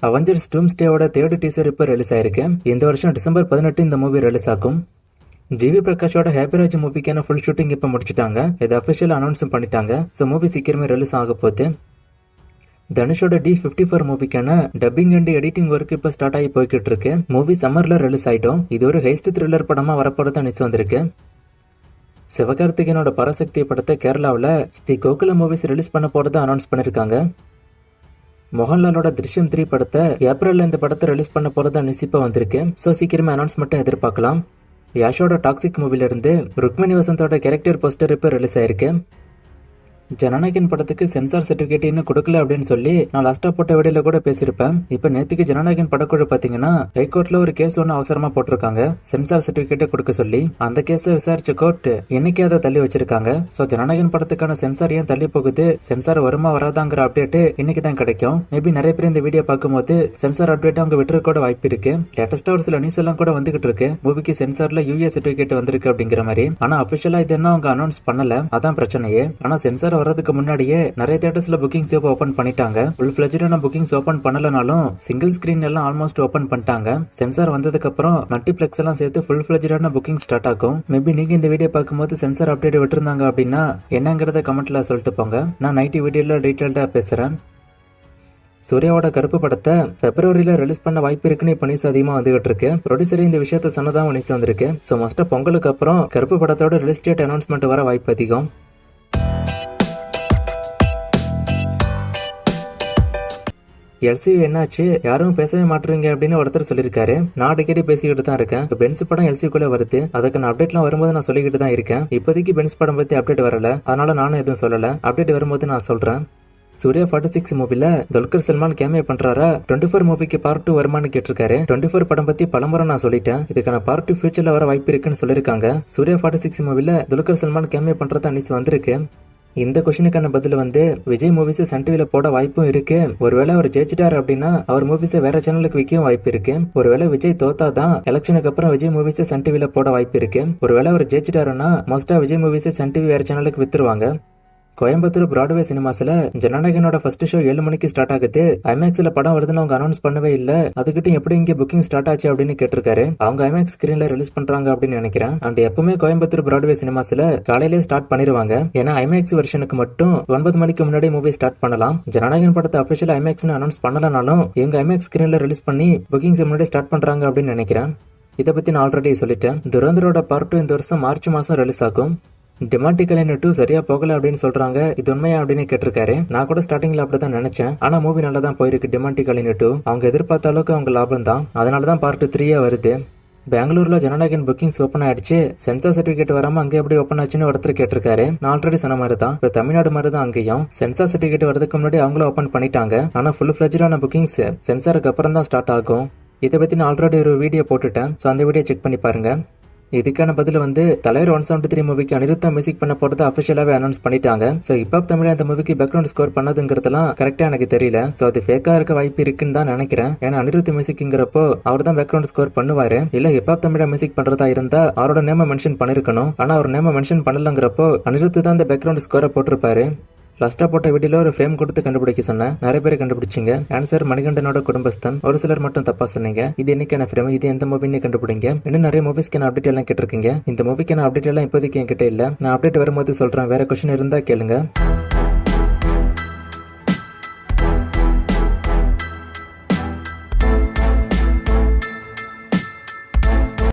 Avengers டூம்ஸ்டேவோட third teaser இப்போ release ஆயிருக்கு. இந்த வருஷம் டிசம்பர் 18 இந்த மூவி ரிலீஸ் ஆகும். ஜிவி பிரகாஷோட ஹேப்பிராஜ் மூவிக்கான ஃபுல் ஷூட்டிங் இப்போ முடிச்சிட்டாங்க. இதை அஃபிஷியல் அனௌன்ஸும் பண்ணிட்டாங்க. ஸோ மூவி சீக்கிரமே ரிலீஸ் ஆக போகுது. தனுஷோட D54 மூவிக்கான டப்பிங் அண்ட் எடிட்டிங் ஒர்க் இப்போ ஸ்டார்ட் ஆகி போய்கிட்டு இருக்கு. மூவி சம்மர்ல ரிலீஸ் ஆயிட்டோம். இது ஒரு ஹெய்ஸ்ட் த்ரில்லர் படமா வரப்போறதா நியூஸ் வந்திருக்கு. சிவகார்த்திகேயனோட பராசக்தி படத்தை கேரளாவில் ஸ்ரீ கோகுல மூவிஸ் ரிலீஸ் பண்ண போறதை அனௌன்ஸ் பண்ணிருக்காங்க. மோகன்லாலோட திருஷ்யம் 3 படத்தை ஏப்ரல்ல இந்த படத்தை ரிலீஸ் பண்ண போறதா நியூஸ் இப்போ வந்திருக்கு. ஸோ சீக்கிரமே அனௌன்ஸ்மெண்ட்டும் எதிர்பார்க்கலாம். யாஷோட டாக்ஸிக் மூவில இருந்து ருக்மிணி வசந்தோட கேரக்டர் போஸ்டர் இப்போ ரிலீஸ் ஆயிருக்கு. ஜனநாயகன் படத்துக்கு சென்சார் சர்டிபிகேட் இன்னும் கொடுக்கல அப்படின்னு சொல்லி நான் லாஸ்டா போட்ட வீடியோல கூட பேசியிருப்பேன். இப்ப நேற்றுக்கு ஜனநாயகன் படக்குழு பாத்தீங்கன்னா ஹைகோர்ட்ல ஒரு கேஸ் ஒன்னு அவசரமா போட்டிருக்காங்க, சென்சார் சர்டிபிகேட்டை கொடுக்க சொல்லி. அந்த கேஸை விசாரிச்ச கோர்ட் இன்னைக்கு அதை தள்ளி வச்சிருக்காங்க. சோ ஜனநாயகன் படத்துக்கான சென்சார் ஏன் தள்ளி போகுது, சென்சார் வருமா வராதாங்கிற அப்டேட் இன்னைக்கு தான் கிடைக்கும். மேபி நிறைய பேர் இந்த வீடியோ பார்க்கும்போது சென்சார் அப்டேட் அவங்க விட்டுற கூட வாய்ப்பு இருக்கு. லேட்டஸ்டா ஒரு சில நியூஸ் எல்லாம் கூட வந்துகிட்டு இருக்கு, மூவிக்கு சென்சார்ல UA சர்டிபிகேட் வந்திருக்கு அப்படிங்கிற மாதிரி. ஆனா அபிஷியலா இது என்ன அவங்க அனௌன்ஸ் பண்ணல, அதான் பிரச்சனையே. ஆனா சென்சார் வரதுக்கு முன்னாடியே நிறைய தியேட்டர்ஸ்ல புக்கிங்ஸ் ஓபன் பண்ணிட்டாங்க. ஃபுல் ஃபிளெஜ்டான புக்கிங்ஸ் ஓபன் பண்ணலனாலும் சிங்கிள் ஸ்கிரீன் எல்லாம் ஆல்மோஸ்ட் ஓபன் பண்ணிட்டாங்க. சென்சார் வந்ததுக்கு அப்புறம் மல்டிப்ளெக்ஸ் எல்லாம் சேர்த்து ஃபுல் ஃபிளெஜ்டான புக்கிங் ஸ்டார்ட் ஆகும். மேபி நீங்க இந்த வீடியோ பார்க்கும்போது சென்சார் அப்டேட் விட்டுருந்தாங்க அப்படின்னா என்னங்கறத கமெண்ட்ல சொல்லிட்டு போங்க. நான் நைட் வீடியோல டீடைல்டா பேசுறேன். சூர்யாவோட கருப்பு படத்தை பிப்ரவரியில ரிலீஸ் பண்ண வாய்ப்பு இருக்குன்னு இப்ப நியூஸ் அதிகமா வந்துகிட்டு இருக்கு. ப்ரொடியூசர் இந்த விஷயத்த சொன்னதான் நியூஸ் வந்திருக்கு. சோ மோஸ்டா பொங்கலுக்கு அப்புறம் கருப்பு படத்தோட ரிலீஸ் டேட் அனௌன்ஸ்மெண்ட் வர வாய்ப்பு அதிகம். LCU என்னாச்சு, யாரும் பேசவே மாட்டுறீங்க அப்படின்னு ஒருத்தர் சொல்லியிருக்காரு. நான் அடிக்கடி பேசிக்கிட்டு தான் இருக்கேன். பென்ஸ் படம் LCUக்குள்ள வருது, அதுக்கான அப்டேட்லாம் வரும்போது நான் சொல்லிக்கிட்டு தான் இருக்கேன். இப்போதைக்கு பென்ஸ் படம் பத்தி அப்டேட் வரல, அதனால நானும் எதுவும் சொல்லல. அப்டேட் வரும்போது நான் சொல்றேன். சூர்யா 46 மூவில துல்கர் சல்மான் கேமியா பண்றாரா, 24 மூவிக்கு பார்ட் 2 வருமானு கேட்டிருக்காரு. 24 படம் பத்தி பலமுறை நான் சொல்லிட்டேன், இதுக்கான பார்ட் 2 ஃபியூச்சர்ல வர வாய்ப்பு இருக்குன்னு சொல்லியிருக்காங்க. சூர்யா 46 மூவில துல்கர் சல்மான் கேமியா பண்றதா நியூஸ் வந்திருக்கு. இந்த கொஸ்டினுக்கான பதில் விஜய் மூவிஸ் சன் டிவில போட வாய்ப்பும் இருக்கு. ஒருவேளை அவர் ஜெயிச்சிட்டாரு அப்படின்னா அவர் மூவிஸை வேற சேனலுக்கு விற்கவும் வாய்ப்பு இருக்கு. ஒருவேளை விஜய் தோத்தாதான் எலெக்ஷனுக்கு அப்புறம் விஜய் மூவிஸை சன் டிவில போட வாய்ப்பு இருக்கு. ஒருவேளை அவர் ஜெயிச்சிட்டாருன்னா மோஸ்டா விஜய் மூவிஸை சன் டிவி வேற சேனலுக்கு வித்துருவாங்க. கோயம்புத்தூர் பிராட்வே சினிமாஸ்ல ஜனநாயகனோட ஃபர்ஸ்ட் ஷோ 7 மணிக்கு ஸ்டார்ட் ஆகுது. ஐமேக்ஸ்ல படம் வருதுன்னு அவங்க அனௌன்ஸ் பண்ணவே இல்ல, அதுக்கிட்ட எப்படி இங்க புக்கிங் ஸ்டார்ட் ஆச்சு அப்படின்னு கேட்டிருக்காரு. அவங்க ஐமேக்ஸ் ஸ்கிரீன்ல ரிலீஸ் பண்றாங்க அப்படின்னு நினைக்கிறேன். அண்ட் எப்பவுமே கோயம்புத்தூர் பிராட்வே சினிமாஸ்ல காலையிலே ஸ்டார்ட் பண்ணிருவாங்க. ஏன்னா ஐமேக்ஸ் வெர்ஷனுக்கு மட்டும் 9 மணிக்கு முன்னாடி மூவி ஸ்டார்ட் பண்ணலாம். ஜனநாயகன் படத்தை அபிஷியல் ஐமேக்ஸ்னு அனௌன்ஸ் பண்ணலனாலும் எங்க ஐமேக்ஸ் ஸ்கிரீன்ல ரிலீஸ் பண்ணி புக்கிங்ஸ் முன்னாடி ஸ்டார்ட் பண்றாங்க அப்படின்னு நினைக்கிறேன். இதை பத்தி நான் ஆல்ரெடி சொல்லிட்டேன். துரந்தரோட பார்ட் 2 இந்த வருஷம் மார்ச் மாசம் ரிலீஸ் ஆகும். டிமாண்டிகலின் 2 சரியா போகல அப்படின்னு சொல்றாங்க, இது உண்மையா அப்படின்னு கேட்டிருக்காரு. நான் கூட ஸ்டார்டிங்ல அப்படிதான் நினைச்சேன், ஆனா மூவி நல்லா தான் போயிருக்கு. டிமாண்டிகலின் 2 அவங்க எதிர்பார்த்த அளவுக்கு அவங்க லாபம் தான், அதனாலதான் பார்ட் 3 வருது. பெங்களூர்ல ஜனநாயகன் புக்கிங்ஸ் ஓப்பன் ஆயிடுச்சு, சென்சார் சர்டிபிகேட் வராம அங்கே எப்படி ஓப்பன் ஆச்சுன்னு ஒருத்தர் கேட்டிருக்காரு. நான் ஆல்ரெடி சொன்ன மாதிரி தான், இப்போ தமிழ்நாடு மாதிரி தான் அங்கேயும் சென்சார் சர்டிபிகேட் வரதுக்கு முன்னாடி அவங்களும் ஓப்பன் பண்ணிட்டாங்க. ஆனா ஃபுல் ஃபிளெஜ்டான புக்கிங்ஸ் சென்சாருக்கு அப்புறம் தான் ஸ்டார்ட் ஆகும். இதை பத்தி நான் ஆல்ரெடி ஒரு வீடியோ போட்டுட்டேன், ஸோ அந்த வீடியோ செக் பண்ணி பாருங்க. இதுக்கான பதில் தலைவர் 173 மூவிக்கு அனிருத்தா மியூசிக் பண்ண போறதை அபிஷியலாவே அனௌன்ஸ் பண்ணிட்டாங்க. சோ ஹிப்ஹாப் தமிழ் அந்த மூவிக்கு பேக்ரவுண்ட் ஸ்கோர் பண்ணதுங்கிறதுலாம் கரெக்டா எனக்கு தெரியல. சோ அது ஃபேக்கா இருக்க வாய்ப்பு இருக்குன்னு தான் நினைக்கிறேன். ஏன்னா அனிருத் மியூசிக்ங்கிறப்போ அவர் தான் பேக்ரவுண்ட் ஸ்கோர் பண்ணுவாரு. இல்ல ஹிப்ஹாப் தமிழ் மியூசிக் பண்றதா இருந்தா அவரோட நேம மென்ஷன் பண்ணிருக்கணும். ஆனா அவர் நேம மென்ஷன் பண்ணலங்கிறப்போ அனிருத் தான் அந்த பேக்ரவுண்ட் ஸ்கோரை போட்டிருப்பாரு. லாஸ்டா போட்ட வீடியோல ஒரு ஃப்ரேம் கொடுத்து கண்டுபிடிக்க சொன்னேன், நிறைய பேர் கண்டுபிடிச்சிங்க. ஆன்சர் மணிகண்டனோட குடும்பஸ்தன். ஒரு சிலர் மட்டும் தப்பா சொன்னீங்க. இது என்னைக்கான ஃப்ரேம், இது எந்த மூவின்னு கண்டுபிடிங்க. இன்னும் நிறைய மூவிஸ்க்கான அப்டேட் எல்லாம் கேட்டிருக்கீங்க. இந்த மூவிக்கான அப்டேட் எல்லாம் இப்போதைக்கு என்கிட்ட இல்ல, நான் அப்டேட் வரும்போது சொல்றேன். வேற கொஸ்டின் இருந்தா கேளுங்க.